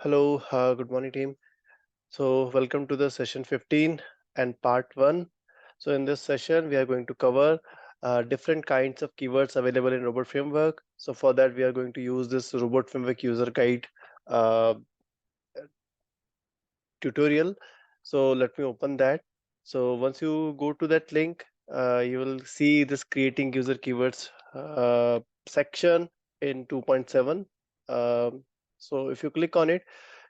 Hello, good morning, team. So, welcome to the session 15 and part 1. So, in this session, we are going to cover different kinds of keywords available in Robot Framework. So, for that, we are going to use this Robot Framework user guide uh, tutorial. So, let me open that. So, once you go to that link, you will see this creating user keywords section in 2.7. So, if you click on it,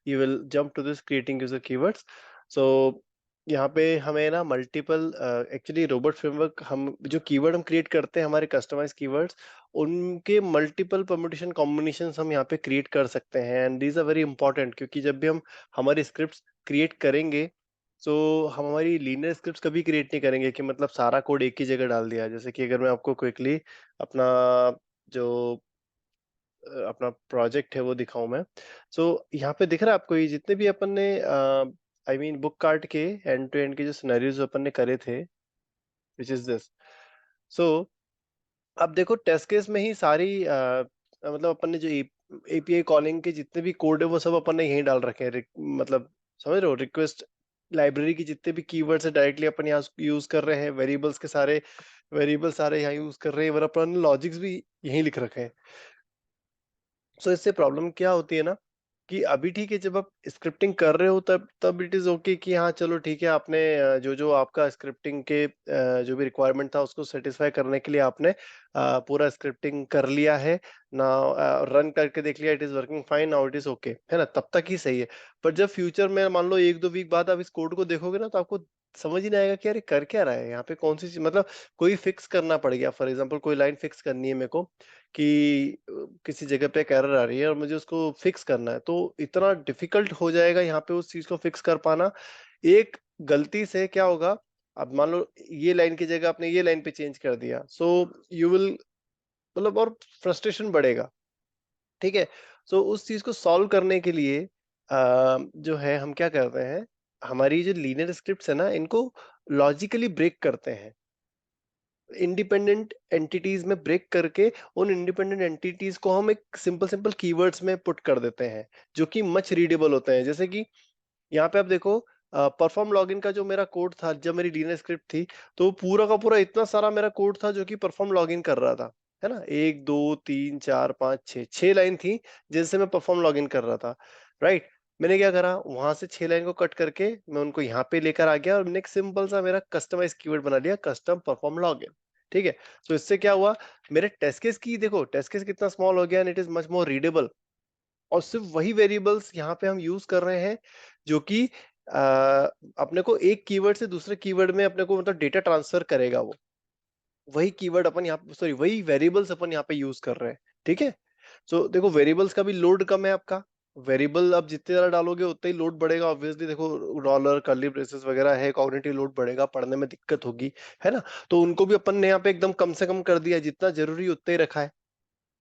you will jump to this creating user keywords. So यहाँ पे हमें ना multiple actually robot framework हम जो keyword हम create करते हैं हमारे कस्टमाइज कीवर्ड्स उनके मल्टीपल परम्यूटेशन कॉम्बिनेशंस हम यहाँ पे क्रिएट कर सकते हैं and these are very important क्योंकि जब भी हम हमारी स्क्रिप्ट्स क्रिएट करेंगे तो हम हमारी लीनियर स्क्रिप्ट्स कभी क्रिएट नहीं करेंगे कि मतलब सारा कोड एक ही जगह डाल दिया। जैसे कि अगर मैं आपको क्विकली अपना जो अपना प्रोजेक्ट है वो दिखाऊं मैं। सो यहाँ पे दिख रहा है आपको ये जितने भी अपन ने आई मीन बुक कार्ट के एंड टू एंड के जो सिनेरियोज अपन ने करे थे विच इज दिस। सो अब देखो टेस्ट केस में ही सारी मतलब अपन ने जो एपीआई कॉलिंग के जितने भी कोड है वो सब अपन ने यहीं डाल रखे हैं। मतलब समझ रहे हो, रिक्वेस्ट लाइब्रेरी की जितने भी कीवर्ड्स है डायरेक्टली अपन यहाँ यूज कर रहे हैं। वेरिएबल्स के सारे वेरिएबल सारे यहाँ यूज कर रहे हैं, और अपन लॉजिक्स भी यहीं लिख रखे हैं। सो इससे प्रॉब्लम क्या होती है ना कि अभी ठीक है जब आप स्क्रिप्टिंग कर रहे हो तब तब इट इज ओके कि हाँ चलो ठीक है आपने जो जो आपका स्क्रिप्टिंग के जो भी रिक्वायरमेंट था उसको सेटिस्फाई करने के लिए आपने पूरा स्क्रिप्टिंग कर लिया है ना, रन करके देख लिया, it is working fine, now it is okay, है ना, तब तक ही सही है। पर जब फ्यूचर में मान लो 1-2 वीक बाद आप इस कोड को देखोगे ना तो आपको समझ ही नहीं आएगा कि अरे कर क्या रहा है यहाँ पे, कौन सी चीज, मतलब कोई फिक्स करना पड़ गया। फॉर एग्जाम्पल कोई लाइन फिक्स करनी है मेरे को कि किसी जगह पे एक एरर आ रही है और मुझे उसको फिक्स करना है, तो इतना डिफिकल्ट हो जाएगा यहाँ पे उस चीज को फिक्स कर पाना। एक गलती से क्या होगा, अब मान लो ये लाइन की जगह आपने ये लाइन पे चेंज कर दिया, सो यू विल मतलब और फ्रस्ट्रेशन बढ़ेगा। ठीक है, सो उस चीज को सॉल्व करने के लिए जो है हम क्या करते हैं, हमारी जो लीनियर स्क्रिप्ट्स है ना इनको लॉजिकली ब्रेक करते हैं, इंडिपेंडेंट एंटिटीज में ब्रेक करके उन इंडिपेंडेंट एंटिटीज को हम एक सिंपल सिंपल कीवर्ड्स में पुट कर देते हैं जो कि मच रीडेबल होते हैं। जैसे कि यहाँ पे आप देखो परफॉर्म लॉगिन का जो मेरा कोड था जब मेरी लीनियर स्क्रिप्ट थी, तो वो पूरा का पूरा इतना सारा मेरा कोड था जो कि परफॉर्म लॉगिन कर रहा था, है ना, 1 2 3 4 5 6 लाइन थी जिनसे मैं परफॉर्म लॉगिन कर रहा था। राइट, मैंने क्या करा, वहां से 6 लाइन को कट करके मैं उनको यहाँ पे लेकर आ गया और मैंने एक सिंपल सा मेरा कस्टमाइज कीवर्ड बना लिया, कस्टम परफॉर्म लॉगिन। ठीक है, तो इससे क्या हुआ, मेरे टेस्ट केस की देखो टेस्ट केस कितना स्मॉल हो गया and it is much more readable. और सिर्फ वही वेरिएबल्स यहाँ पे हम यूज कर रहे हैं जो कि अपने को एक कीवर्ड से दूसरे कीवर्ड में अपने को मतलब डेटा ट्रांसफर करेगा। वो वही कीवर्ड अपन यहाँ, सॉरी वही वेरिएबल्स अपन यहाँ पे यूज कर रहे हैं। ठीक है, सो देखो वेरिएबल्स का भी लोड कम है आपका। वेरिएबल अब जितने ज्यादा डालोगे उतना ही लोड बढ़ेगा ऑब्वियसली। देखो डॉलर कर्ली ब्रेसेस वगैरह है, कॉग्निटिव लोड बढ़ेगा, पढ़ने में दिक्कत होगी, है ना। तो उनको भी अपन ने यहाँ पे एकदम कम से कम कर दिया, जितना जरूरी उतना ही रखा है।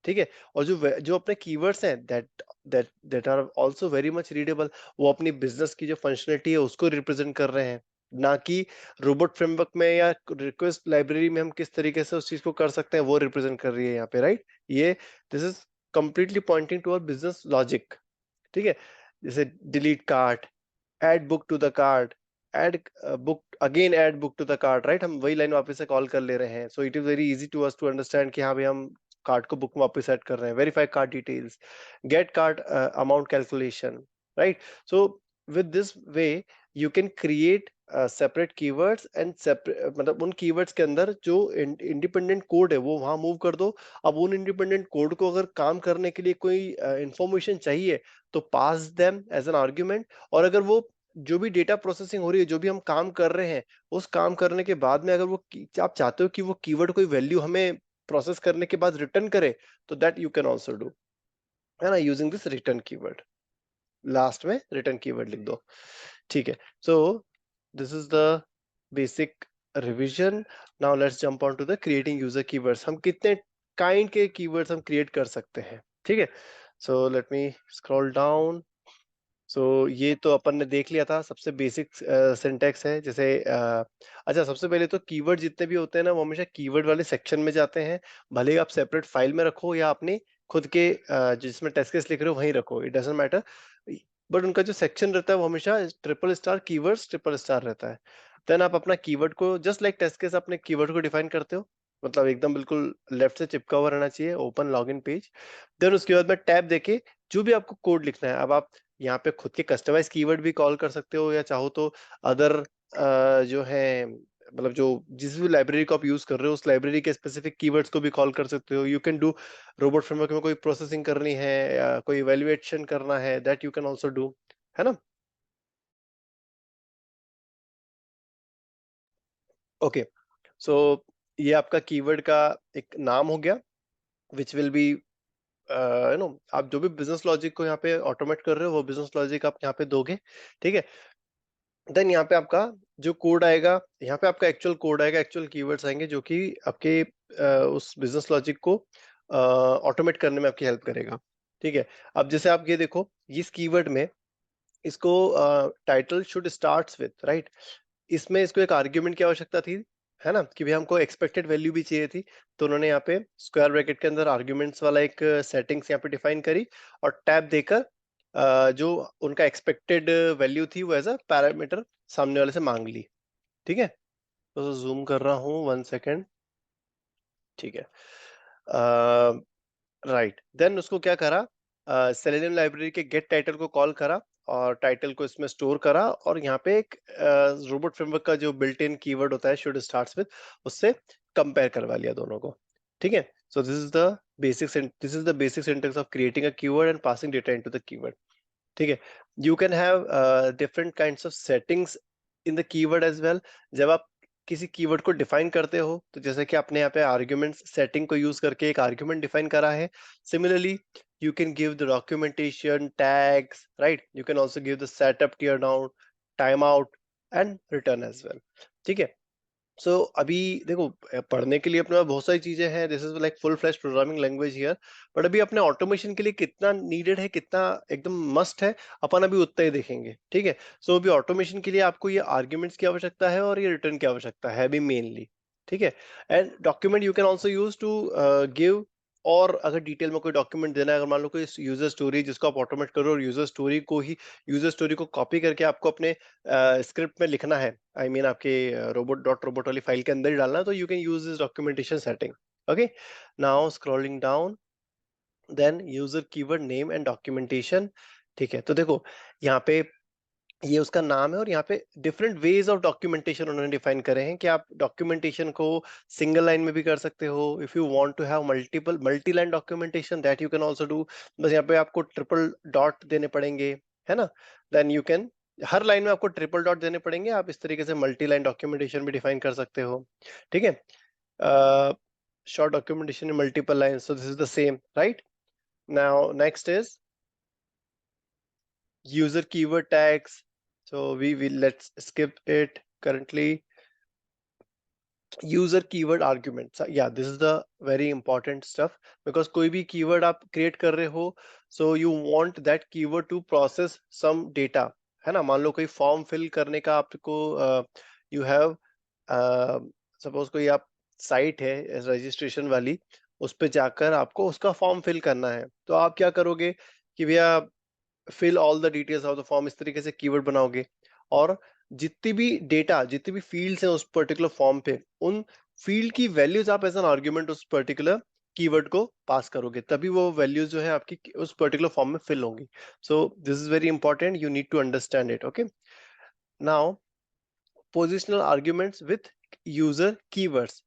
ठीक है, और जो अपने कीवर्ड्स हैं that that that are also very much readable, वो अपनी बिजनेस की जो फंक्शनलिटी है उसको रिप्रेजेंट कर रहे हैं, ना कि रोबोट फ्रेमवर्क में या रिक्वेस्ट लाइब्रेरी में हम किस तरीके से उस चीज को कर सकते हैं वो रिप्रेजेंट कर रही है यहाँ पे। राइट, ये this is completely pointing to our business logic. ठीक है, जैसे delete cart, add book to the cart, add book again, add book to the cart, right, हम वही लाइन वापस से कॉल कर ले रहे हैं। So it is very easy to us to understand कि हाँ भाई हम कार्ड को बुक में वापस ऐड कर रहे हैं। Verify card details, get card amount calculation, right. So with this way you can create separate keywords and separate, मतलब उन कीवर्ड्स के अंदर जो इंडिपेंडेंट कोड है वो वहां मूव कर दो। अब उन इंडिपेंडेंट कोड को अगर काम करने के लिए कोई इंफॉर्मेशन चाहिए तो पास देम एज एन आर्ग्यूमेंट। और अगर वो जो भी डेटा प्रोसेसिंग हो रही है, जो भी हम काम कर रहे हैं, उस काम करने के बाद में अगर वो आप चाहते हो कि वो कीवर्ड कोई वैल्यू हमें प्रोसेस करने के बाद रिटर्न करे, तो that you can also do, है ना, using this return keyword. Last में रिटर्न कीवर्ड लिख दो। ठीक है, so this is the basic revision. Now let's jump on to the creating user keywords. हम कितने काइंड के कीवर्ड्स हम क्रिएट कर सकते हैं। ठीक है, so let me scroll down. So ये तो अपन ने देख लिया था, सबसे बेसिक सिंटैक्स है। जैसे अच्छा, सबसे पहले तो कीवर्ड जितने भी होते हैं ना वो हमेशा कीवर्ड वाले सेक्शन में जाते हैं, भले ही आप सेपरेट फाइल में रखो या अपनी खुद के जिसमें टेस्ट केस लिख रहे हो वहीं रखो, इट डजेंट मैटर। बट उनका जो सेक्शन रहता है वो हमेशा triple star keywords triple star रहता है। देन आप अपना कीवर्ड को जस्ट लाइक टेस्ट केस अपने कीवर्ड को डिफाइन करते हो, मतलब एकदम बिल्कुल लेफ्ट से चिपका हुआ रहना चाहिए, ओपन लॉगिन पेज। देन उसके बाद में टैब देके जो भी आपको कोड लिखना है, अब आप यहाँ पे खुद के कस्टमाइज कीवर्ड भी कॉल कर सकते हो, या चाहो तो अदर जो है, मतलब जो जिस भी लाइब्रेरी को आप यूज कर रहे हो उस लाइब्रेरी के स्पेसिफिक कीवर्ड्स को भी कॉल कर सकते हो। You can do robot framework में कोई प्रोसेसिंग करनी है या कोई इवेल्युएशन करना है, that you can also do, है ना। ओके, सो ये आपका कीवर्ड का एक नाम हो गया, विच विल बी आप जो भी बिजनेस लॉजिक को यहाँ पे ऑटोमेट कर रहे हो वो बिजनेस लॉजिक आप यहाँ पे दोगे, ठीक है। देन यहाँ पे आपका जो कोड आएगा, यहाँ पे आपका एक्चुअल कोड आएगा, एक्चुअल कीवर्ड्स आएंगे जो कि आपके उस बिजनेस लॉजिक को ऑटोमेट करने में आपकी हेल्प करेगा, ठीक है। अब जैसे आप ये देखो, इस कीवर्ड में इसको title should starts with, right. इसमें इसको एक आर्ग्यूमेंट की आवश्यकता थी, है ना, कि भाई हमको एक्सपेक्टेड वैल्यू भी चाहिए थी। तो उन्होंने यहाँ पे स्क्वायर ब्रैकेट के अंदर आर्ग्यूमेंट्स वाला एक सेटिंग्स यहाँ पे डिफाइन करी, और टैब देकर जो उनका एक्सपेक्टेड वैल्यू थी वो एज अ पैरामीटर सामने वाले से मांग ली, ठीक है। तो जूम कर रहा हूँ, 1 सेकेंड, ठीक है। राइट, देन उसको क्या करा, सेलेनियम लाइब्रेरी के गेट टाइटल को कॉल करा, और टाइटल को इसमें स्टोर करा, और यहाँ पे एक रोबोट फ्रेमवर्क का जो बिल्ट इन कीवर्ड होता है शुड स्टार्ट्स विद, उससे कंपेयर करवा लिया दोनों को, ठीक है। So this is the basic syntax of creating a keyword and passing data into the keyword, ठीक है। You can have different kinds of settings in the keyword as well. जब आप किसी कीवर्ड को डिफाइन करते हो, तो जैसे कि आपने यहाँ पे आर्ग्यूमेंट सेटिंग को यूज करके एक आर्ग्यूमेंट डिफाइन करा है, similarly you can give the documentation tags, right? You can also give the setup, tear down, timeout and return as well, ठीक है। सो अभी देखो, पढ़ने के लिए अपने पास बहुत सारी चीजें हैं, this is like full flash programming language here, but अभी अपने ऑटोमेशन के लिए कितना नीडेड है, कितना एकदम मस्ट है, अपन अभी उतना ही देखेंगे, ठीक है। सो अभी ऑटोमेशन के लिए आपको ये आर्ग्यूमेंट्स की आवश्यकता है और ये रिटर्न की आवश्यकता है अभी मेनली, ठीक है। And document you can also use to give, और अगर डिटेल में कोई डॉक्यूमेंट देना है, अगर मान लो कोई यूजर स्टोरी जिसको आप ऑटोमेट करो, और यूजर स्टोरी को कॉपी करके आपको अपने स्क्रिप्ट में लिखना है, आई मीन आपके robot वाली फाइल के अंदर ही डालना है, तो you can use this documentation setting. Okay, now scrolling down, then user keyword name and documentation, ठीक है। तो देखो यहाँ पे ये उसका नाम है, और यहाँ पे डिफरेंट वेज ऑफ डॉक्यूमेंटेशन उन्होंने डिफाइन करे हैं, कि आप डॉक्यूमेंटेशन को सिंगल लाइन में भी कर सकते हो, if you want to have multi line documentation, that you can also do. बस यहाँ पे आपको ट्रिपल डॉट देने पड़ेंगे, है ना। देन यू कैन, हर लाइन में आपको ट्रिपल डॉट देने पड़ेंगे, आप इस तरीके से मल्टी लाइन डॉक्यूमेंटेशन भी डिफाइन कर सकते हो, ठीक है। Short documentation in multiple line, so this is the same, right. Now next is user keyword tags. So we will, let's skip it currently. User keyword arguments, yeah, this is the very important stuff, because कोई भी keyword आप create कर रहे हो, so you want that keyword to process some data, है ना। मान लो कोई फॉर्म फिल करने का आपको, you have suppose कोई आप साइट है रजिस्ट्रेशन वाली, उस पे जाकर आपको उसका फॉर्म फिल करना है, तो आप क्या करोगे कि भैया fill all the details of the form, इस तरीके से कीवर्ड बनाओगे, और जितनी भी डेटा, जितनी भी फील्ड्स हैं उस पर्टिकुलर फॉर्म पे, उन फील्ड की वैल्यूज आप एज एन आर्ग्यूमेंट उस पर्टिकुलर कीवर्ड को पास करोगे, तभी वो वैल्यूज जो है आपकी उस पर्टिकुलर फॉर्म में फिल होंगी। So this is very important, you need to understand it, okay. Now positional arguments with user keywords,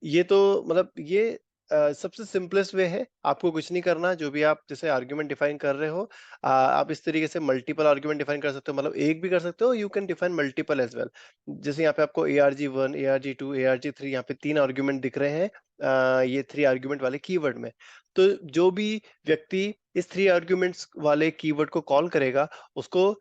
ये तो मतलब ये सबसे सिंपलेस्ट वे है, आपको कुछ नहीं करना, जो भी आप जैसे आर्ग्यूमेंट डिफाइन कर रहे हो, आप इस तरीके से मल्टीपल आर्ग्यूमेंट डिफाइन कर सकते हो, मतलब एक भी कर सकते हो, you can define multiple as well. जैसे यहाँ पे आपको ARG1, ARG2, ARG3, यहाँ पे 3 आर्ग्यूमेंट दिख रहे हैं, ये 3 आर्ग्यूमेंट वाले कीवर्ड में। तो जो भी व्यक्ति इस 3 आर्ग्यूमेंट्स वाले कीवर्ड को कॉल करेगा, उसको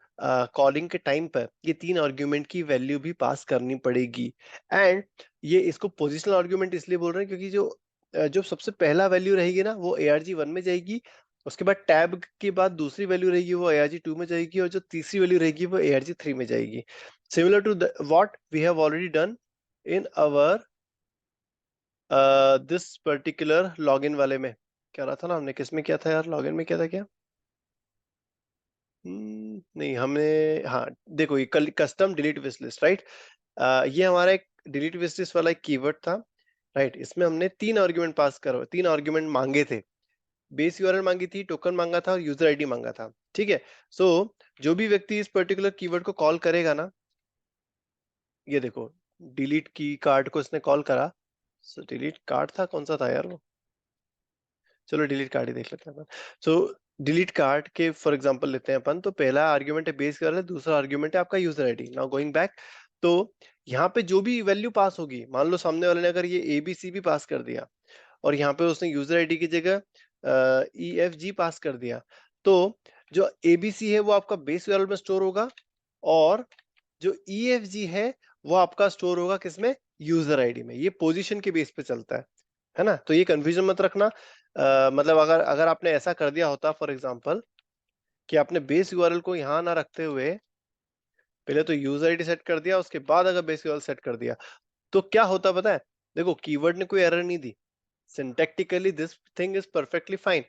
कॉलिंग के टाइम पर ये 3 आर्ग्यूमेंट की वैल्यू भी पास करनी पड़ेगी। एंड ये इसको पोजिशनल आर्ग्यूमेंट इसलिए बोल रहे हैं क्योंकि जो सबसे पहला वैल्यू रहेगी ना वो ARG1 में जाएगी, उसके बाद टैब के बाद दूसरी वैल्यू रहेगी वो ARG2 में जाएगी, और जो तीसरी वैल्यू रहेगी वो ARG3 में जाएगी, similar to what we have already done in our this particular login वाले में, क्या रहा था ना, हमने किस में किया था यार, लॉगिन में किया था क्या? नहीं हमने, हाँ देखो ये custom delete wish list, right. ये हमारा एक डिलीट विश लिस्ट वाला एक कीवर्ड था, राइट। इसमें हमने तीन आर्ग्यूमेंट मांगे थे। बेस यूआरएल मांगी थी, टोकन मांगा था और यूजर आईडी मांगा था, ठीक है। सो जो भी व्यक्ति इस पर्टिकुलर कीवर्ड को कॉल करेगा ना, ये देखो डिलीट की कार्ड को इसने कॉल करा। सो डिलीट कार्ड था, कौन सा था यार वो, चलो डिलीट कार्ड ही देख लेते हैं अपन। सो डिलीट कार्ड के फॉर एग्जांपल लेते हैं अपन, तो पहला आर्ग्यूमेंट है बेस यूआरएल, दूसरा आर्ग्यूमेंट है आपका user ID. Now going back, तो यहाँ पे जो भी वैल्यू पास होगी, मान लो सामने वाले ने अगर ये एबीसी भी पास कर दिया और यहाँ पे उसने यूजर आईडी की जगह ई एफ जी पास कर दिया, तो जो एबीसी है वो आपका बेस यूआरएल में स्टोर होगा, और जो ई एफ जी है वो आपका स्टोर होगा किसमें, यूजर आईडी में। ये पोजीशन के बेस पे चलता है ना। तो ये कंफ्यूजन मत रखना। मतलब अगर अगर आपने ऐसा कर दिया होता फॉर एग्जांपल कि आपने बेस यूआरएल को यहाँ ना रखते हुए पहले तो यूजर आईडी सेट कर दिया, उसके बाद अगर बेस यूआरएल सेट कर दिया, तो क्या होता पता है? देखो कीवर्ड ने कोई एरर नहीं दी, syntactically this thing is perfectly fine.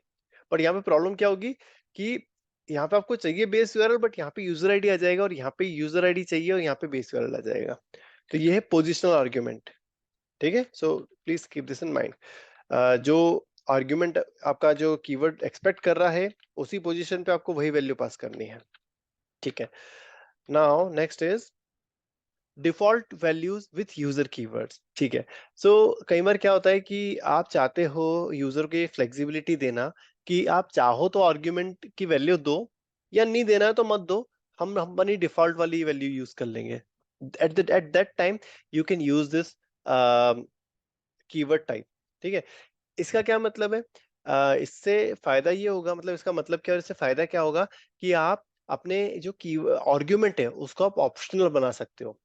But यहाँ पे प्रॉब्लम क्या होगी कि यहाँ पे आपको चाहिए बेस यूआरएल, बट यहाँ पे यूजर आईडी आ जाएगा, और यहाँ पे यूजर आईडी चाहिए और यहाँ पे बेस यूआरएल आ जाएगा। तो ये है पोजिशनल आर्ग्यूमेंट, ठीक है। So please keep this in mind. जो आर्ग्यूमेंट आपका जो कीवर्ड एक्सपेक्ट कर रहा है, उसी पोजीशन पे आपको वही वैल्यू पास करनी है, ठीक है। Now next is default values with user keywords, ठीक है। सो कई बार क्या होता है कि आप चाहते हो यूजर को ये फ्लेक्सिबिलिटी देना कि आप चाहो तो आर्ग्यूमेंट की वैल्यू दो, या नहीं देना है तो मत दो, हम अपनी डिफॉल्ट वाली वैल्यू यूज कर लेंगे। At that time you can use this keyword type, ठीक है। इसका क्या मतलब है? इससे फायदा ये होगा, मतलब इसका मतलब क्या है, इससे फायदा क्या होगा कि आप अपने जो की आर्ग्यूमेंट है उसको आप ऑप्शनल बना सकते हो।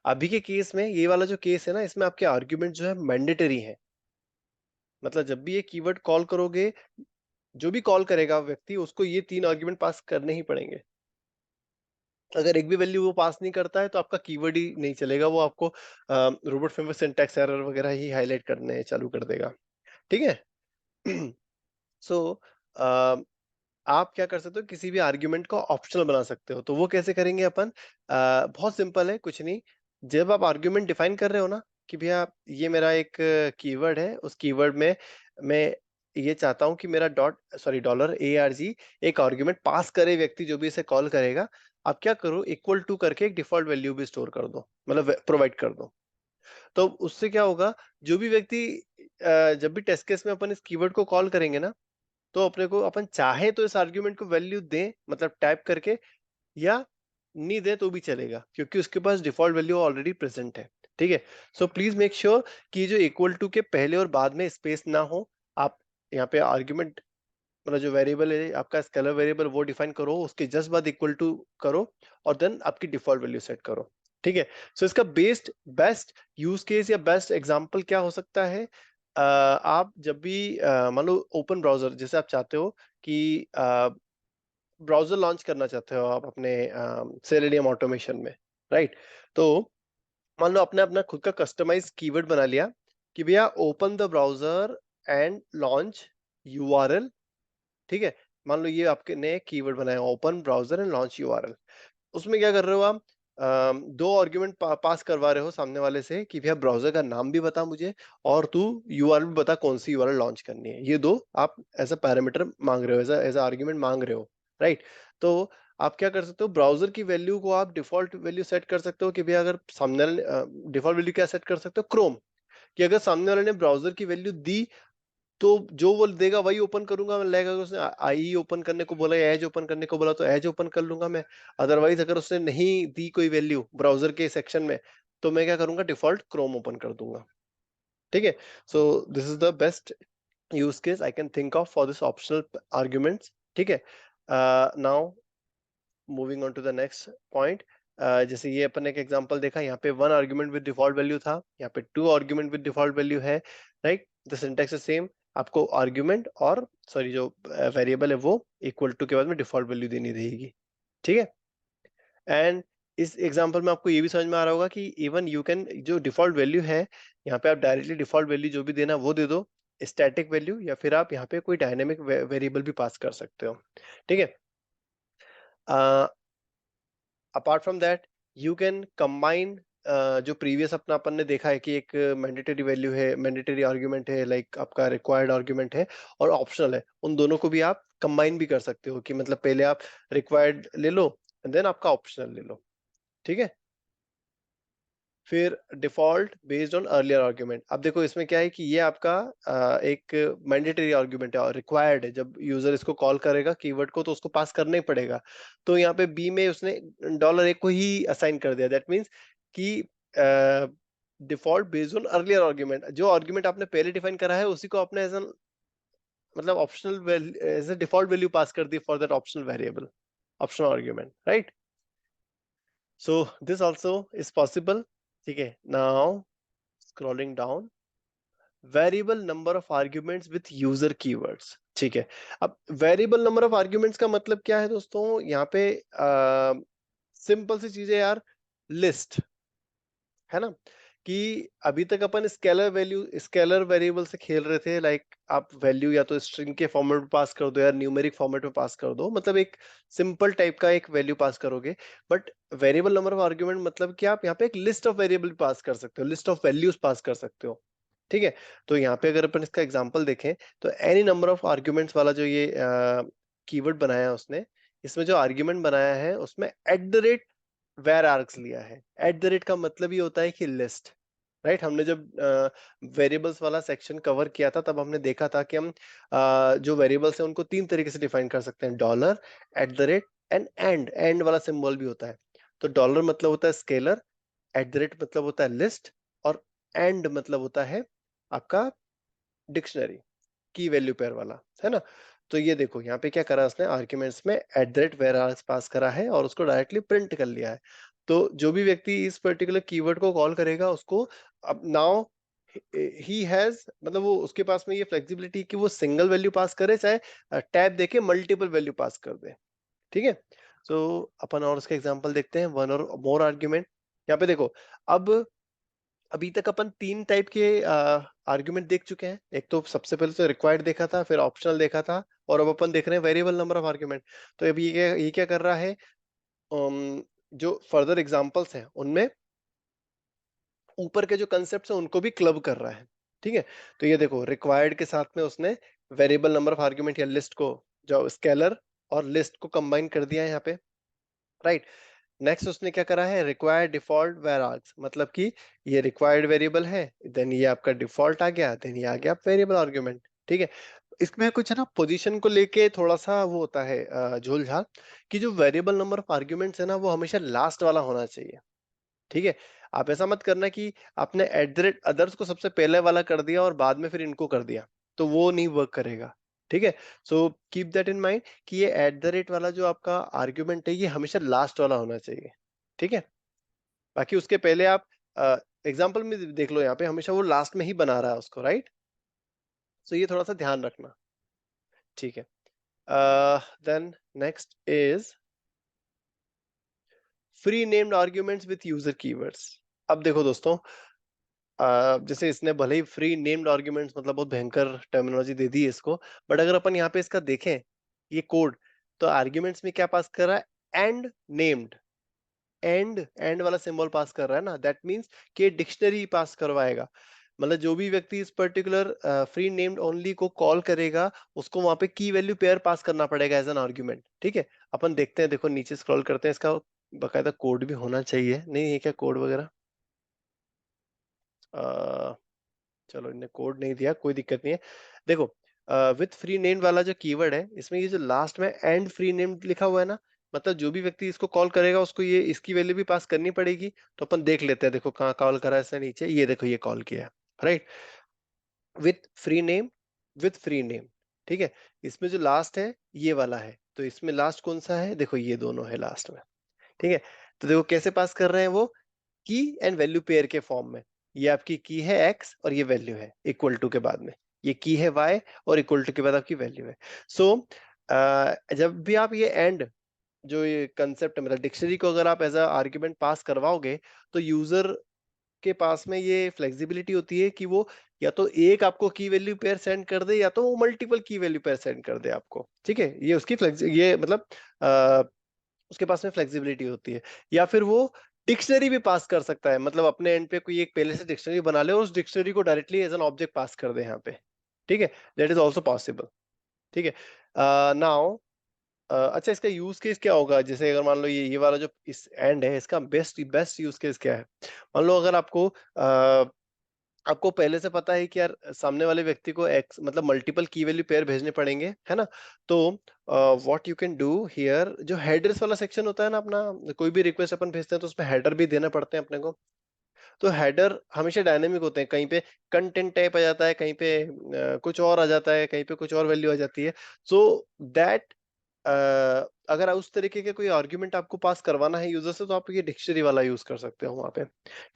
अभी के केस में, ये वाला जो केस है ना, इसमें आपके आर्ग्यूमेंट जो है मैंडेटरी है। मतलब जब भी ये कीवर्ड कॉल करोगे, जो भी कॉल करेगा व्यक्ति, उसको ये तीन आर्ग्यूमेंट पास करने ही पड़ेंगे। अगर एक भी वैल्यू वो पास नहीं करता है तो आपका कीवर्ड ही नहीं चलेगा, वो आपको रोबोट फ्रेमवर्क सिंटैक्स एरर वगैरह ही हाईलाइट करने चालू कर देगा, ठीक है। सो आप क्या कर सकते हो, किसी भी आर्ग्यूमेंट को ऑप्शनल बना सकते हो। तो वो कैसे करेंगे अपन? बहुत सिंपल है, कुछ नहीं। जब आप आर्ग्यूमेंट डिफाइन कर रहे हो ना कि भैया ये मेरा एक कीवर्ड है, उस कीवर्ड में मैं ये चाहता हूं कि मेरा डॉलर ए आर जी एक आर्ग्यूमेंट पास करे, व्यक्ति जो भी इसे कॉल करेगा, आप क्या करो, इक्वल टू करके एक डिफॉल्ट वैल्यू भी स्टोर कर दो, मतलब प्रोवाइड कर दो। तो उससे क्या होगा, जो भी व्यक्ति जब भी टेस्ट केस में अपन इस कीवर्ड को कॉल करेंगे ना, तो अपने को अपन चाहे तो इस आर्ग्यूमेंट को वैल्यू दें, मतलब टाइप करके, या नहीं दे तो भी चलेगा, क्योंकि उसके पास डिफॉल्ट वैल्यू ऑलरेडी प्रेजेंट है, ठीक है। सो प्लीज मेक श्योर कि जो इक्वल टू के पहले और बाद में स्पेस ना हो। आप यहाँ पे आर्ग्यूमेंट, मतलब जो वेरिएबल है आपका स्केलर वेरिएबल, वो डिफाइन करो, उसके जस्ट बाद इक्वल टू करो, और देन आपकी डिफॉल्ट वैल्यू सेट करो, ठीक है। सो इसका बेस्ट यूज केस या बेस्ट एग्जांपल क्या हो सकता है? आप जब भी मान लो ओपन ब्राउजर, जैसे आप चाहते हो कि ब्राउजर लॉन्च करना चाहते हो आप अपने सेलेनियम ऑटोमेशन में, राइट। तो मान लो आपने अपना खुद का कस्टमाइज कीवर्ड बना लिया कि भैया open the browser and launch URL, ठीक है। मान लो ये आपके नए कीवर्ड बनाया, open browser and launch URL. उसमें क्या कर रहे हो आप? दो आर्ग्यूमेंट पास करवा रहे हो सामने वाले से कि भैया ब्राउजर का नाम भी बता मुझे, और तू यूआरएल भी बता कौन सी यूआरएल लॉन्च करनी है। ये दो आप एज अ पैरामीटर मांग रहे हो, एज अ आर्ग्यूमेंट मांग रहे हो, राइट। तो आप क्या कर सकते हो, ब्राउजर की वैल्यू को आप डिफॉल्ट वैल्यू सेट कर सकते हो कि भैया अगर सामने वाले डिफॉल्ट वैल्यू क्या सेट कर सकते हो, क्रोम, कि अगर सामने वाले ने ब्राउजर की वैल्यू दी तो जो वो देगा वही ओपन करूंगा मैं। लाइक अगर उसने आई ओपन करने को बोला या एज ओपन करने को बोला तो एज ओपन कर लूंगा मैं। अदरवाइज अगर उसने नहीं दी कोई वैल्यू ब्राउजर के सेक्शन में, तो मैं क्या करूंगा, डिफॉल्ट क्रोम ओपन कर दूंगा, ठीक है। So this is the best use case I can think of for this optional arguments, ठीक है। Now moving on to the next point. जैसे ये अपन एक एग्जांपल देखा, यहाँ पे one argument with default value था, यहाँ पे two argument with default value है, right. The syntax is same. आपको आर्ग्यूमेंट और सॉरी जो वेरिएबल है वो इक्वल टू के बाद में डिफॉल्ट वैल्यू देनी रहेगी, ठीक है। एंड इस एग्जांपल में आपको ये भी समझ में आ रहा होगा कि इवन यू कैन, जो डिफॉल्ट वैल्यू है यहाँ पे आप डायरेक्टली डिफॉल्ट वैल्यू जो भी देना वो दे दो, स्टैटिक वैल्यू या फिर आप यहाँ पे कोई डायनेमिक वेरिएबल भी पास कर सकते हो, ठीक है। Apart from that you can combine जो प्रीवियस अपना अपन ने देखा है कि एक मैंडेटरी वैल्यू है, मैंडेटरी आर्ग्यूमेंट है, लाइक आपका रिक्वायर्ड आर्ग्यूमेंट है और ऑप्शनल है, उन दोनों को भी आप कंबाइन भी कर सकते हो कि मतलब पहले आप रिक्वायर्ड ले लो एंड देन आपका ऑप्शनल ले लो, ठीक है। फिर default based on earlier argument. अब देखो इसमें क्या है कि ये आपका एक मैंडेटरी आर्ग्यूमेंट है और रिक्वायर्ड है। जब यूजर इसको कॉल करेगा कीवर्ड को तो उसको पास करना ही पड़ेगा। तो यहाँ पे बी में उसने $1 को ही असाइन कर दिया। दैट मीन्स कि default based on earlier argument, जो आर्ग्यूमेंट आपने पहले डिफाइन करा है उसी को आपने एज एन मतलब optional as a default value pass कर दी for that optional variable, optional argument, right. So this also is possible, ठीक है। Now scrolling down, variable number of arguments with user keywords, ठीक है। अब वेरिएबल नंबर ऑफ आर्ग्यूमेंट्स का मतलब क्या है दोस्तों, यहाँ पे सिंपल सी चीज है यार, लिस्ट है ना। कि अभी तक अपन स्केलर वेरिएबल से खेल रहे थे, लाइक आप वैल्यू या तो स्ट्रिंग के फॉर्मेट में पास कर दो या न्यूमेरिक फॉर्मेट में पास कर दो, मतलब एक सिंपल टाइप का एक वैल्यू पास करोगे। But variable number of argument मतलब कि आप यहाँ पे एक लिस्ट ऑफ वेरिएबल पास कर सकते हो, लिस्ट ऑफ वैल्यूज पास कर सकते हो, ठीक है। तो यहाँ पे अगर अपन इसका एग्जांपल देखें तो एनी नंबर ऑफ आर्ग्यूमेंट्स वाला जो ये कीवर्ड बनाया है उसने, इसमें जो आर्ग्यूमेंट बनाया है उसमें @, वेर आर्ग्स लिया है। @ का मतलब ये होता है कि लिस्ट, राइट। हमने जब वेरिएबल्स वाला सेक्शन कवर किया था तब हमने देखा था कि हम जो वेरिएबल्स हैं उनको 3 तरीके से डिफाइन कर सकते हैं, डॉलर, @ एंड वाला सिंबल भी होता है। तो डॉलर मतलब होता है स्केलर, @ मतलब होता है लिस्ट और एंड मतलब होता है आपका डिक्शनरी, की वैल्यू पेयर वाला, है ना। तो ये देखो यहाँ पे क्या करा उसने, आर्ग्यूमेंट्स में @, पास करा है और उसको डायरेक्टली प्रिंट कर लिया है। तो जो भी व्यक्ति इस पर्टिकुलर कीवर्ड को कॉल करेगा उसको अब नाउ ही हैज, मतलब वो उसके पास में ये फ्लेक्सिबिलिटी कि वो सिंगल वैल्यू पास करे चाहे टैब देके मल्टीपल वैल्यू पास कर दे, ठीक है। सो अपन और उसका एग्जांपल देखते हैं, वन और मोर आर्ग्यूमेंट। यहाँ पे देखो, अब अभी तक अपन 3 टाइप के आर्ग्यूमेंट देख चुके हैं। एक तो सबसे पहले तो रिक्वायर्ड देखा था, फिर ऑप्शनल देखा था और अब अपन देख रहे हैं वेरिएबल नंबर ऑफ आर्ग्यूमेंट। तो अभी ये क्या कर रहा है, जो फर्दर एग्जांपल्स हैं उनमें ऊपर के जो कंसेप्ट हैं उनको भी क्लब कर रहा है, ठीक है। तो ये देखो, रिक्वायर्ड के साथ में उसने वेरिएबल नंबर ऑफ आर्ग्यूमेंट या लिस्ट को, जो स्केलर और लिस्ट को कंबाइन कर दिया है यहाँ पे, राइट। नेक्स्ट उसने क्या करा है, रिक्वायर्ड डिफॉल्ट वेर आर्ग्स, मतलब कि ये रिक्वायर्ड वेरिएबल है, देन ये आपका डिफॉल्ट आ गया, देन ये आ गया वेरिएबल आर्गुमेंट, ठीक है। इसमें कुछ है ना पोजीशन को लेके थोड़ा सा वो होता है झोल झाल, कि जो वेरिएबल नंबर ऑफ आर्ग्यूमेंट्स है ना वो हमेशा लास्ट वाला होना चाहिए, ठीक है। आप ऐसा मत करना कि आपने @others को सबसे पहले वाला कर दिया और बाद में फिर इनको कर दिया, तो वो नहीं वर्क करेगा, ठीक है। So keep that in mind कि ये वाला जो आपका आर्ग्यूमेंट है ये हमेशा लास्ट वाला होना चाहिए, ठीक है। बाकी उसके पहले आप एग्जाम्पल में देख लो, यहाँ पे हमेशा वो लास्ट में ही बना रहा है उसको, राइट। सो ये थोड़ा सा ध्यान रखना, ठीक है। Then next is free named arguments with user keywords. अब देखो दोस्तों, जैसे इसने भले ही फ्री नेम्ड आर्ग्यूमेंट्स मतलब बहुत भयंकर टर्मिनोलॉजी दे दी है इसको, बट अगर अपन यहाँ पे इसका देखें ये कोड, तो आर्ग्यूमेंट्स में क्या पास कर रहा है, एंड नेम्ड, एंड वाला सिंबल पास कर रहा है ना, दैट मींस कि डिक्शनरी पास करवाएगा। मतलब जो भी व्यक्ति इस पर्टिकुलर फ्री नेम्ड ओनली को कॉल करेगा उसको वहां पे की वैल्यू पेयर पास करना पड़ेगा एज एन आर्ग्यूमेंट, ठीक है। अपन देखते हैं, देखो नीचे स्क्रॉल करते हैं, इसका बकायदा कोड भी होना चाहिए, नहीं है क्या कोड वगैरह, चलो इन्हें कोड नहीं दिया, कोई दिक्कत नहीं है। देखो, विथ फ्री नेम्ड वाला जो कीवर्ड है इसमें ये जो लास्ट में एंड फ्री नेम्ड लिखा हुआ है ना, मतलब जो भी व्यक्ति इसको कॉल करेगा उसको ये इसकी वैल्यू भी पास करनी पड़ेगी। तो अपन देख लेते हैं, देखो कहाँ कॉल करा है इसने, नीचे ये देखो ये कॉल किया है, right. With free name, with free name, ठीक है। इसमें जो लास्ट है ये वाला है, तो इसमें लास्ट कौन सा है, देखो ये दोनों है लास्ट में, ठीक है। तो देखो कैसे पास कर रहे हैं वो, की एंड वैल्यू पेयर के फॉर्म में। ये आपकी की है x और ये वैल्यू है इक्वल टू के बाद में, ये की है y और इक्वल टू के बाद आपकी वैल्यू है। सो जब भी आप ये एंड जो ये कंसेप्ट है, मतलब डिक्शनरी को अगर आप एज अ आर्ग्यूमेंट पास करवाओगे तो यूजर आपके पास में ये फ्लेक्सिबिलिटी होती है कि वो या तो एक आपको की वैल्यू पेयर सेंड कर दे, या तो वो मल्टीपल की वैल्यू पेयर सेंड कर दे आपको। ठीक है, ये उसकी ये मतलब उसके पास में फ्लेक्सिबिलिटी होती है। या फिर वो डिक्शनरी भी पास कर सकता है, मतलब अपने एंड पे कोई एक पहले से डिक्शनरी बना ले और उस डिक्शनरी को डायरेक्टली एज एन ऑब्जेक्ट पास कर दे यहाँ पे। ठीक है, दैट इज ऑल्सो पॉसिबल। ठीक है, नाउ अच्छा, इसका यूज केस क्या होगा? जैसे अगर मान लो ये वाला जो इस एंड है, इसका बेस्ट बेस्ट यूज केस क्या है? मान लो अगर आपको पहले से पता है कि यार सामने वाले व्यक्ति को एक्स मतलब मल्टीपल की वैल्यू पेयर भेजने पड़ेंगे, है ना? तो what you can do here, जो हेडर्स वाला सेक्शन होता है ना अपना, कोई भी रिक्वेस्ट अपन भेजते हैं तो उसमें हेडर भी देना पड़ते हैं अपने को। तो हेडर हमेशा डायनेमिक होते हैं, कहीं पे कंटेंट टाइप आ जाता है, कहीं पे कुछ और आ जाता है, कहीं पे कुछ और वैल्यू आ जाती है। सो दैट अगर उस तरीके के कोई आर्ग्यूमेंट आपको पास करवाना है यूजर से, तो आप ये डिक्शनरी वाला यूज कर सकते हो वहां पे।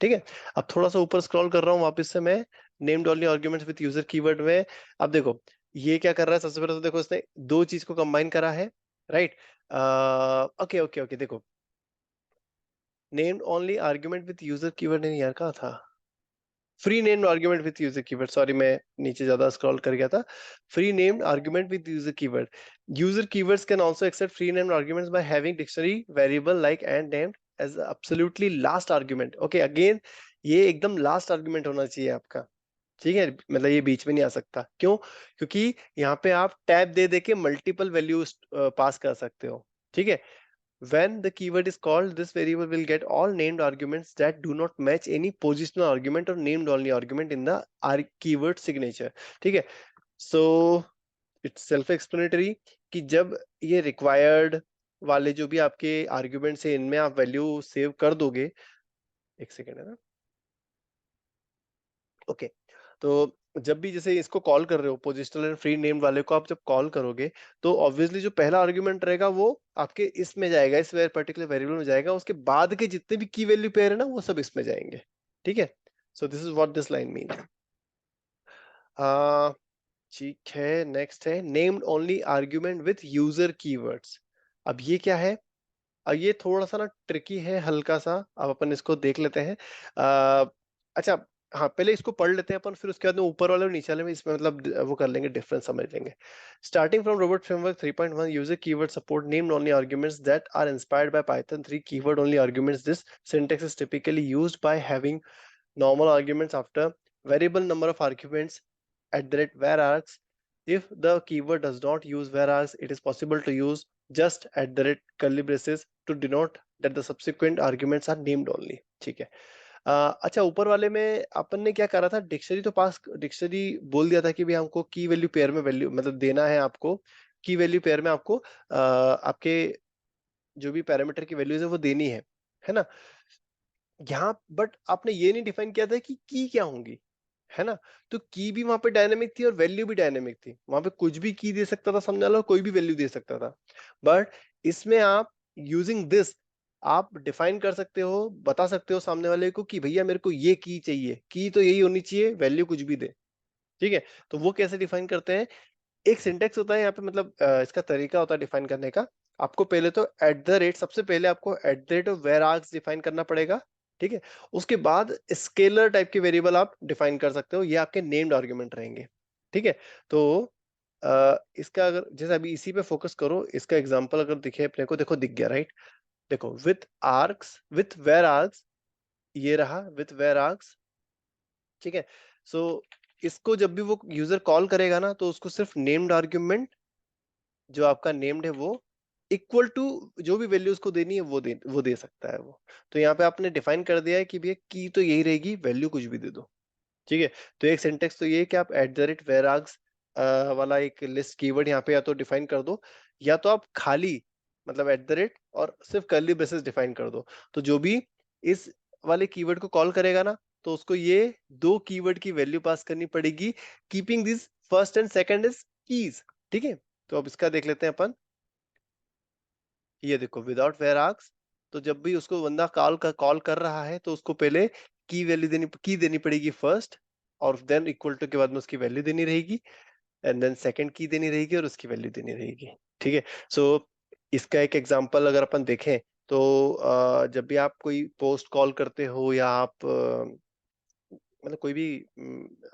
ठीक है, अब थोड़ा सा ऊपर स्क्रॉल कर रहा हूँ वापस से मैं, named only arguments with user keyword में। अब देखो ये क्या कर रहा है, सबसे पहले तो देखो इसने दो चीज को कंबाइन करा है, राइट? ओके ओके ओके, देखो named only argument with user keyword नहीं यार, कहाँ था? Free named argument with user keyword, sorry मैं नीचे ज्यादा स्क्रॉल कर गया था। Free named argument with user keyword, user keywords can also accept free named arguments by having dictionary variable like and named as absolutely last argument. Okay, again ये एकदम last argument होना चाहिए आपका। ठीक है, मतलब ये बीच में नहीं आ सकता। क्यों? क्योंकि यहाँ पे आप टैब दे दे के मल्टीपल वैल्यूज पास कर सकते हो। ठीक है, when the keyword is called, this variable will get all named arguments that do not match any positional argument or named only argument in the keyword signature. ठीक है, so it's self explanatory कि जब ये required वाले जो भी आपके arguments है, इनमें आप वैल्यू सेव कर दोगे। एक सेकेंड है ना, ओके। तो जब भी जैसे इसको कॉल कर रहे हो, पोजिशनल एंड फ्री नेम्ड वाले को आप जब कॉल करोगे, तो ऑब्वियसली जो पहला आर्ग्यूमेंट रहेगा वो आपके इसमें जाएगा, इस पर्टिकुलर वेरिएबल में जाएगा। उसके बाद के जितने भी की वैल्यू पेयर है ना, वो सब इसमें जाएंगे। ठीक है, so this is what this line mean. ठीक है, नेक्स्ट है named only argument with user keywords. अब ये क्या है? ये थोड़ा सा ना ट्रिकी है हल्का सा, अब अपन इसको देख लेते हैं। अच्छा, हाँ पहले इसको पढ़ लेते हैं अपन, फिर उसके बाद में ऊपर वाले और नीचे वाले में इसमें मतलब वो कर लेंगे, डिफरेंस समझ लेंगे। Starting from Robot Framework 3.1, user keyword support named only arguments that are inspired by Python 3 keyword only arguments. This syntax is typically used by having normal arguments after variable number of arguments at the rate varargs. If the keyword does not use varargs, it is possible to use just at the rate curly braces to denote that the subsequent arguments are named only. ठीक है। अच्छा, ऊपर वाले में अपन ने क्या करा था, डिक्शनरी तो पास, डिक्शनरी बोल दिया था कि भाई हमको की वैल्यू पेयर में वैल्यू मतलब देना है आपको, की वैल्यू पेयर में आपको आपके जो भी पैरामीटर की वैल्यूज है वो देनी है ना? यहाँ बट आपने ये नहीं डिफाइन किया था कि की क्या होंगी, है ना? तो की भी वहां पे डायनेमिक थी और वैल्यू भी डायनेमिक थी, वहां पे कुछ भी की दे सकता था सामने वाला, कोई भी वैल्यू दे सकता था। बट इसमें आप यूजिंग दिस आप डिफाइन कर सकते हो, बता सकते हो सामने वाले को कि भैया मेरे को ये की चाहिए, की तो यही होनी चाहिए, वैल्यू कुछ भी दे। ठीक है, तो वो कैसे डिफाइन करते हैं? एक सिंटेक्स होता है यहाँ पे, मतलब इसका तरीका होता है डिफाइन करने का। आपको पहले तो एट द रेट, सबसे पहले आपको at the rate of var args define करना पड़ेगा। ठीक है, उसके बाद स्केलर टाइप के वेरिएबल आप डिफाइन कर सकते हो, ये आपके नेम्ड आर्गुमेंट रहेंगे। ठीक है, तो इसका अगर जैसे अभी इसी पे फोकस करो, इसका एग्जांपल अगर दिखे अपने को, देखो दिख गया राइट? देखो with args, with var args, ये रहा विथ वेर आर्क्स। ठीक है, सो इसको जब भी वो यूजर कॉल करेगा ना, तो उसको सिर्फ नेम्ड आर्ग्यूमेंट जो आपका नेम्ड है वो इक्वल टू जो भी वैल्यू उसको देनी है वो दे सकता है वो। तो यहाँ पे आपने डिफाइन कर दिया है कि भैया की तो यही रहेगी, वैल्यू कुछ भी दे दो। ठीक है, तो एक सिंटेक्स तो ये है कि आप एट द रेट वेराग्स वाला एक लिस्ट कीवर्ड यहाँ पे या तो डिफाइन कर दो, या तो आप खाली मतलब एट द रेट और सिर्फ कर्ली ब्रेसेस डिफाइन कर दो। तो जो भी इस वाले कीवर्ड को कॉल करेगा ना, तो उसको ये दो कीवर्ड की वैल्यू पास करनी पड़ेगी, keeping this first and second is keys. ठीक है, तो अब इसका देख लेते हैं अपन। ये देखो विदाउट वेर आर्क्स, तो जब भी उसको बंदा कॉल कर रहा है, तो उसको पहले की देनी पड़ेगी फर्स्ट, और देन इक्वल टू के बाद में उसकी वैल्यू देनी रहेगी, एंड देन सेकंड की देनी रहेगी और उसकी वैल्यू देनी रहेगी। ठीक है, सो इसका एक एग्जांपल अगर अपन देखें, तो जब भी आप कोई पोस्ट कॉल करते हो या आप मतलब कोई भी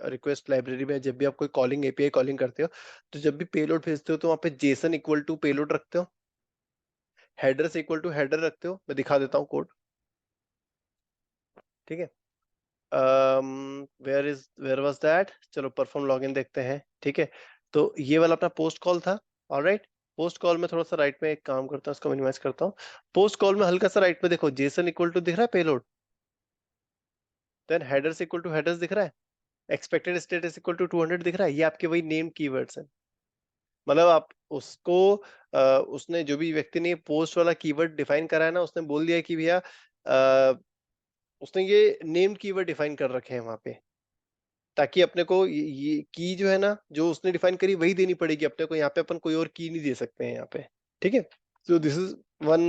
रिक्वेस्ट लाइब्रेरी में जब भी आप कोई कॉलिंग एपीआई कॉलिंग करते हो, तो जब भी पेलोड भेजते हो तो वहाँ पे जेसन इक्वल टू पेलोड रखते हो, हेडर से इक्वल टू हेडर रखते हो। मैं दिखा देता हूँ कोड, ठीक है। वेयर वाज दैट, चलो परफॉर्म लॉगिन देखते हैं, ठीक है। तो ये वाला अपना पोस्ट कॉल था, ऑलराइट। पोस्ट कॉल में थोड़ा सा राइट में एक काम करता हूँ, इसको मिनिमाइज करता हूँ। पोस्ट कॉल में हल्का सा राइट में देखो, जेसन इक्वल टू दिख रहा है payload, then headers equal to headers दिख रहा है, एक्सपेक्टेड स्टेटस इक्वल टू 200 दिख रहा है। ये आपके वही नेम कीवर्ड्स हैं। मतलब आप उसको उसने जो भी व्यक्ति ने पोस्ट वाला कीवर्ड डिफाइन करा है ना, उसने बोल दिया कि भैया उसने ये नेम कीवर्ड डिफाइन कर रखे हैं वहां पे, ताकि अपने को ये की जो है ना, जो उसने डिफाइन करी वही देनी पड़ेगी अपने को। यहाँ पे अपन कोई और की नहीं दे सकते हैं यहाँ पे, ठीक है। So this is one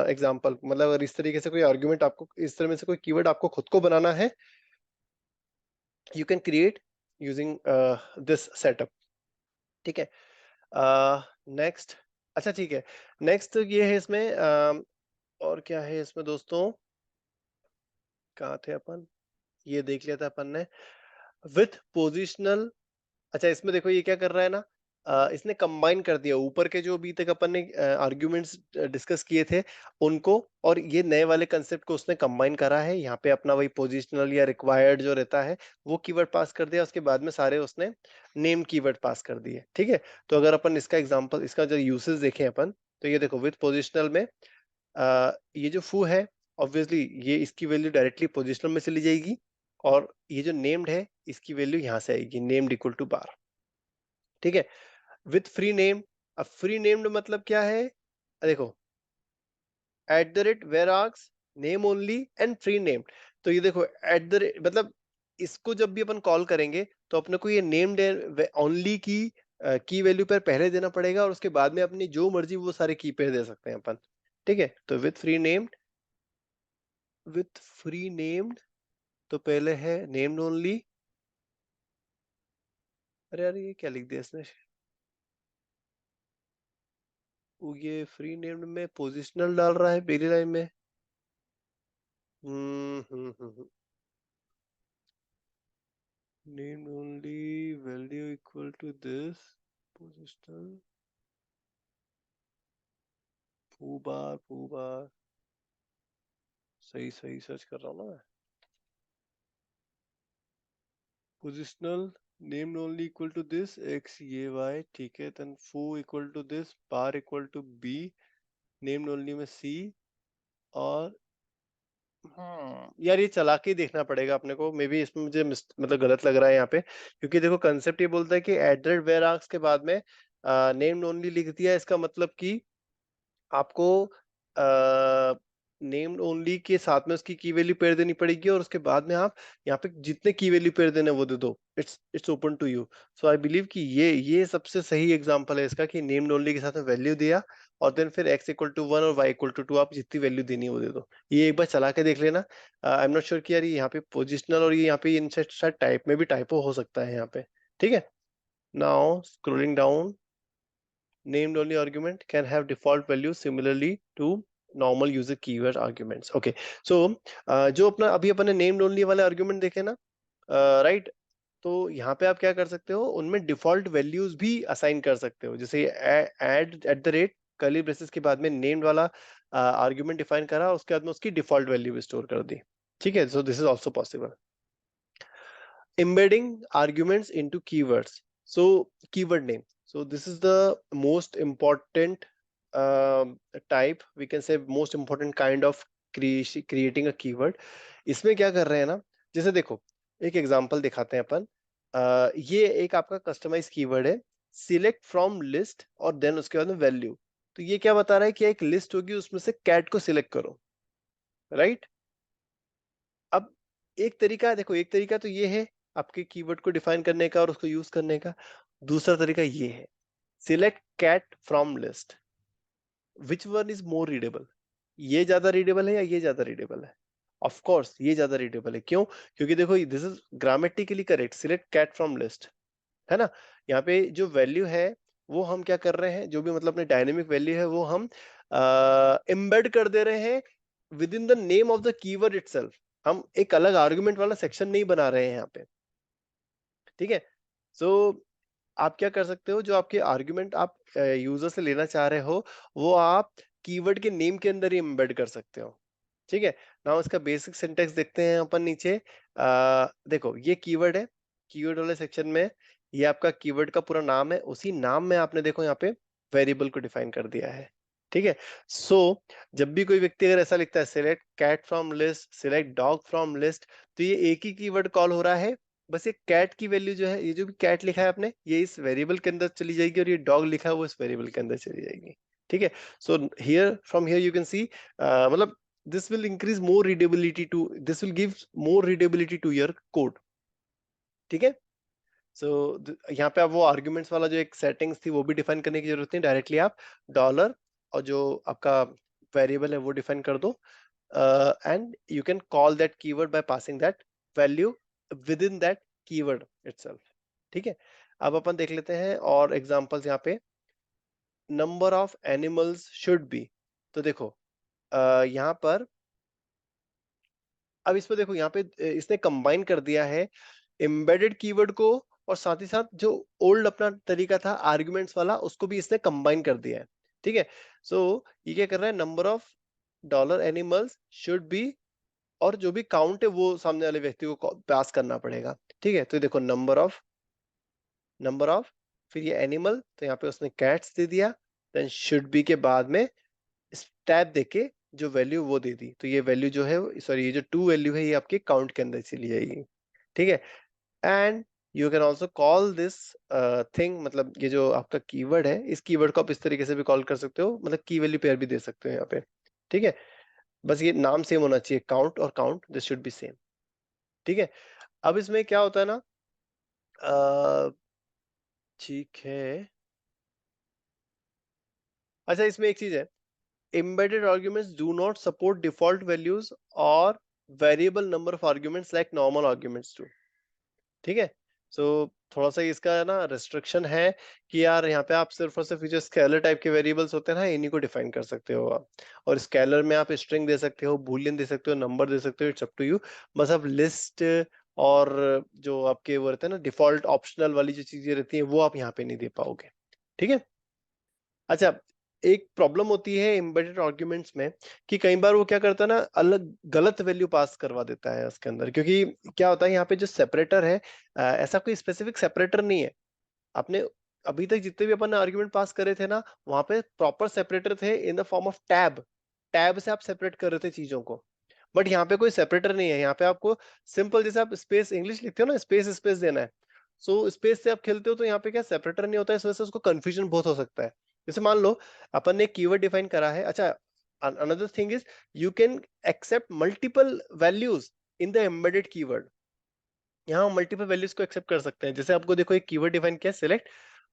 example. मतलब अगर इस तरीके से कोई आर्गुमेंट आपको, इस तरह में से कोई कीवर्ड आपको खुद को बनाना है, you can create using this setup, ठीक है। नेक्स्ट, अच्छा ठीक है। नेक्स्ट ये है इसमें और क्या है इसमें दोस्तों, कहाँ थे अपन, ये देख लिया था अपन ने विथ पोजिशनल। अच्छा इसमें देखो ये क्या कर रहा है ना, इसने कंबाइन कर दिया ऊपर के जो अभी तक अपन ने आर्ग्यूमेंट्स डिस्कस किए थे उनको, और ये नए वाले कंसेप्ट को उसने कंबाइन करा है। यहाँ पे अपना वही पोजिशनल या रिक्वायर्ड जो रहता है वो कीवर्ड पास कर दिया, उसके बाद में सारे उसने नेम कीवर्ड पास कर दिए, ठीक है। तो अगर अपन इसका एग्जांपल, इसका जो यूसेज देखें अपन, तो ये देखो विथ पोजिशनल में ये जो फू है, ऑब्वियसली ये इसकी वैल्यू डायरेक्टली पोजिशनल में चली जाएगी, और ये जो नेम्ड है इसकी वैल्यू यहां से आएगी, नेम्ड इक्वल टू बार, ठीक है। विथ फ्री नेम, अब फ्री नेम्ड मतलब क्या है, देखो at the rate var args name only and free name. तो ये देखो एट द रेट मतलब इसको जब भी अपन कॉल करेंगे तो अपने को ये नेम्ड ओनली की वैल्यू पर पहले देना पड़ेगा, और उसके बाद में अपनी जो मर्जी वो सारे की पेयर दे सकते हैं अपन, ठीक है। तो with free named, with free named तो पहले है नेम्ड ओनली। अरे यार ये क्या लिख दिया इसने, ये फ्री नेम्ड में पोजिशनल डाल रहा है पहली लाइन में। Named only value equal to this positional foo bar सही सही सर्च कर रहा हूँ ना मैं। Positional named only equal to this x ये y, ठीक है। then foo equal to this bar equal to b, named only में c, और यार ये चला के ही देखना पड़ेगा अपने को, मे बी इसमें मुझे मतलब गलत लग रहा है यहाँ पे, क्योंकि देखो कंसेप्ट ये बोलता है कि एडेड वेर आर्क्स के बाद में नेम्ड ओनली लिख दिया, इसका मतलब कि आपको नेम्ड ओनली के साथ में उसकी की वैल्यू पेयर देनी पड़ेगी, और उसके बाद में आप यहाँ पे जितने की वैल्यू पेयर देने वो दे दो, it's open to you. So I believe कि ये सबसे सही एग्जांपल है इसका, कि नेम्ड ओनली के साथ में वैल्यू दिया, और देन फिर x इक्वल टू 1 और y इक्वल टू 2 आप जितनी वैल्यू देनी है वो दे दो। ये एक बार चला के देख लेना। आई एम नॉट श्योर कि यार ये यहाँ पे पोजिशनल और ये यहाँ पे इन शायद टाइप में भी टाइपो हो सकता है यहाँ पे, ठीक है। Now scrolling down, named only argument can have default values similarly to normal user keyword arguments, okay। So जो अपना अभी अपन ने named only वाले argument देखे ना, राइट, तो यहाँ पे आप क्या कर सकते हो, उनमें डिफॉल्ट वैल्यूज भी असाइन कर सकते हो। जैसे add at the rate curly braces के बाद में नेम्ड वाला आर्ग्यूमेंट डिफाइन करा, उसके बाद में उसकी डिफॉल्ट वैल्यू भी स्टोर कर दी, ठीक है। So this is also possible. Embedding arguments into keywords. So keyword name. So this is the most important type, we can say most important kind of creating a keyword. इसमें क्या कर रहे हैं ना, जैसे देखो एक एग्जांपल दिखाते हैं अपन। ये एक आपका कस्टमाइज कीवर्ड है, सिलेक्ट फ्रॉम लिस्ट और देन उसके बाद में वैल्यू। तो ये क्या बता रहा है कि एक लिस्ट होगी उसमें से कैट को सिलेक्ट करो, राइट। अब एक तरीका देखो, एक तरीका तो ये है आपके कीवर्ड को डिफाइन करने का और उसको यूज करने का। दूसरा तरीका ये है, select cat from list, which one is more readable, ये ज्यादा रीडेबल है या ये ज्यादा रीडेबल है? ऑफ कोर्स ये ज्यादा रीडेबल है, क्यों? क्योंकि देखो this is grammatically correct, select cat from list, है ना। यहाँ पे जो वैल्यू है वो हम क्या कर रहे हैं, जो भी मतलब अपने डायनेमिक वैल्यू है वो हम एम्बेड कर दे रहे हैं with in the name of the keyword itself. हम एक अलग आर्गुमेंट वाला सेक्शन नहीं बना रहे हैं यहाँ पे, ठीक है। सो आप क्या कर सकते हो, जो आपके आर्गुमेंट आप यूजर से लेना चाह रहे हो वो आप कीवर्ड के नेम के अंदर ही एम्बेड कर सकते हो, ठीक है। नाउ इसका बेसिक सिंटेक्स देखते हैं अपन नीचे। देखो ये कीवर्ड है, कीवर्ड वाले सेक्शन में ये आपका कीवर्ड का पूरा नाम है, उसी नाम में आपने देखो यहाँ पे वेरिएबल को डिफाइन कर दिया है, ठीक है। सो जब भी कोई व्यक्ति अगर ऐसा लिखता है select cat from list, select dog from list, तो ये एक ही कीवर्ड कॉल हो रहा है। बस ये कैट की वैल्यू जो है, ये जो भी कैट लिखा है आपने, ये इस वेरिएबल के अंदर चली जाएगी, और ये डॉग लिखा है वो इस वेरिएबल के अंदर चली जाएगी, ठीक है। So here from here you can see, मतलब this will increase more readability to, this will give more readability to your code, ठीक है। सो यहाँ पे आप वो आर्ग्यूमेंट्स वाला जो एक सेटिंग्स थी वो भी डिफाइन करने की जरूरत नहीं, डायरेक्टली आप डॉलर और जो आपका वेरिएबल है वो डिफाइन कर दो, and you can call that keyword by passing that value within that keyword itself, ठीक है। अब अपन देख लेते हैं और एग्जांपल्स यहाँ पे, number of animals should be. तो देखो यहाँ पर, अब इसमें देखो यहाँ पे इसने कंबाइन कर दिया है एम्बेडेड कीवर्ड को, और साथ ही साथ जो ओल्ड अपना तरीका था आर्गुमेंट्स वाला उसको भी इसने कंबाइन कर दिया है, ठीक है। सो ये क्या कर रहा है, number of dollar animals should be, और जो भी काउंट है वो सामने वाले व्यक्ति को पास करना पड़ेगा, ठीक है। तो देखो नंबर ऑफ फिर ये एनिमल, तो यहाँ पे उसने कैट्स दे दिया, देन शुड बी के बाद में टैब देके जो वैल्यू वो दे दी, तो ये वैल्यू जो है, सॉरी ये जो टू वैल्यू है ये आपके काउंट के अंदर चली जाएगी, ठीक है। And you can also call this thing, मतलब ये जो आपका कीवर्ड है इस कीवर्ड को आप इस तरीके से भी कॉल कर सकते हो, मतलब की वैल्यू पेयर भी दे सकते हो यहाँ पे, ठीक है। बस ये नाम सेम होना चाहिए, काउंट और count this should be same, ठीक है। अब इसमें क्या होता है ना, ठीक है, अच्छा इसमें एक चीज है, embedded arguments do not support default values or variable number of arguments like normal arguments do, ठीक है। सो थोड़ा सा इसका ना रेस्ट्रिक्शन है कि यार यहाँ पे आप सिर्फ और सिर्फ जो स्केलर टाइप के वेरिएबल्स होते हैं ना इन्हीं को डिफाइन कर सकते हो आप, और स्केलर में आप स्ट्रिंग दे सकते हो, बूलियन दे सकते हो, नंबर दे सकते हो, इट्स अप टू यू। बस आप लिस्ट और जो आपके वो रहते हैं ना डिफॉल्ट ऑप्शनल वाली जो चीजें रहती हैं वो आप यहाँ पे नहीं दे पाओगे, ठीक है। अच्छा, एक प्रॉब्लम होती है एम्बेडेड आर्ग्यूमेंट्स में कि कई बार वो क्या करता है ना, अलग गलत वैल्यू पास करवा देता है उसके अंदर, क्योंकि क्या होता है यहाँ पे जो सेपरेटर है, ऐसा कोई स्पेसिफिक सेपरेटर नहीं है। आपने अभी तक जितने भी अपन आर्ग्यूमेंट पास करे थे ना, वहां पे प्रॉपर सेपरेटर थे in the form of tab, tab से आप सेपरेट कर रहे थे चीजों को। बट यहाँ पे कोई सेपरेटर नहीं है, यहाँ पे आपको सिंपल जैसे आप स्पेस इंग्लिश लिखते हो ना, स्पेस स्पेस देना है। सो स्पेस से आप खेलते हो तो यहाँ पे क्या सेपरेटर नहीं होता है, इस वजह से उसको कंफ्यूजन बहुत हो सकता है। जैसे मान लो अपन ने कीवर्ड डिफाइन करा है, अच्छा another thing is you can accept multiple values in the embedded keyword. यहाँ मल्टीपल वैल्यूज को एक्सेप्ट कर सकते हैं, जैसे आपको देखो एक कीवर्ड डिफाइन किया select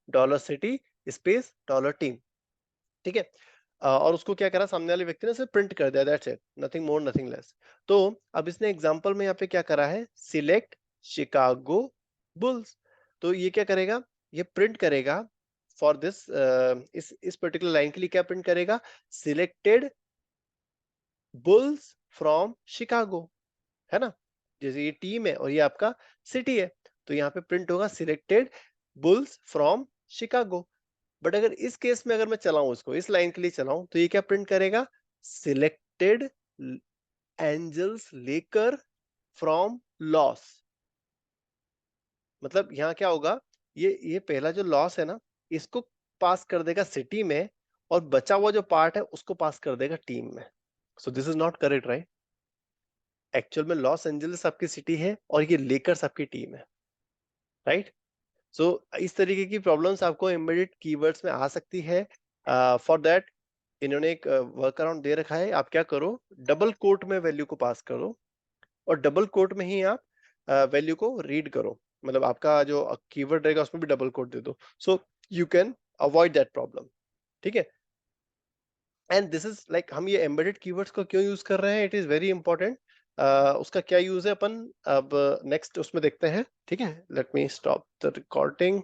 dollar city space dollar team, ठीक है। और उसको क्या करा सामने वाले व्यक्ति ने सिर्फ प्रिंट कर दिया, that's it, nothing more nothing less. तो अब इसने एग्जांपल में यहाँ पे क्या करा है, सिलेक्ट शिकागो बुल्स, तो ये क्या करेगा, ये प्रिंट करेगा फॉर दिस, इस पर्टिकुलर लाइन के लिए क्या प्रिंट करेगा, सिलेक्टेड बुल्स फ्रॉम शिकागो, है ना। जैसे ये टीम है और ये आपका सिटी है, तो यहाँ पे प्रिंट होगा selected bulls from Chicago. But अगर इस केस में अगर मैं चलाऊं इसको, इस लाइन के लिए चलाऊं, तो ये क्या प्रिंट करेगा, सिलेक्टेड एंजल्स लेकर फ्रॉम लॉस। मतलब यहाँ क्या होगा, ये पहला जो लॉस है ना इसको पास कर देगा सिटी में, और बचा हुआ जो पार्ट है उसको पास कर देगा टीम में। सो this is not correct, right. Actual में लॉस एंजल्स आपकी सिटी है और ये लेकर्स आपकी टीम है, राइट। सो इस तरीके की प्रॉब्लम्स आपको एम्बेडेड कीवर्ड्स में आ सकती है। फॉर दैट इन्होंने एक वर्क अराउंड दे रखा है, आप क्या करो, डबल कोट में वैल्यू को पास करो, और डबल कोट में ही आप वैल्यू को रीड करो, मतलब आपका जो कीवर्ड रहेगा उसमें भी डबल कोट दे दो, so you can avoid that problem, ठीक है। एंड दिस इज लाइक, हम ये एम्बेडेड कीवर्ड्स को क्यों यूज कर रहे हैं, इट इज वेरी इंपॉर्टेंट। उसका क्या यूज है अपन अब नेक्स्ट उसमें देखते हैं, ठीक है। Let me stop the recording.